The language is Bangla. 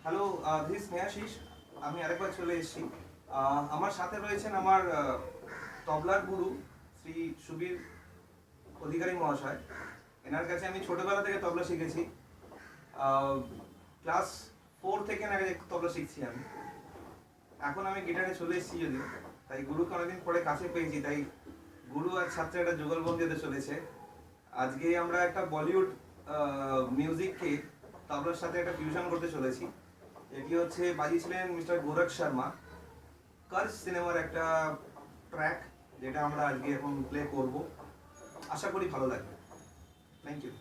Hello, this Snehashis. আমি আরেকবার চলে এসেছি। আমার সাথে রয়েছেন আমার তবলার গুরু শ্রী সুবীর অধিকারী মহাশয়। এনার কাছে আমি ছোটবেলা থেকে তবলা শিখেছি। ক্লাস 4 থেকে না তবলা শিখছি আমি। এখন আমি গিটারে চলে এসেছি যদিও, তাই গুরুকে অনেকদিন পরে কাছে পেয়েছি, তাই গুরু আর ছাত্রের একটা যুগলবন্দি হতে চলেছে। আজকে আমরা একটা বলিউড মিউজিককে তবলার সাথে একটা ফিউশন করতে চলেছি। এটি হচ্ছে বাজিয়েছিলেন মিস্টার গোরখ শর্মা। কার্জ সিনেমার একটা ট্র্যাক, যেটা আমরা আজকে এখন প্লে করব। আশা করি ভালো লাগবে। Thank you.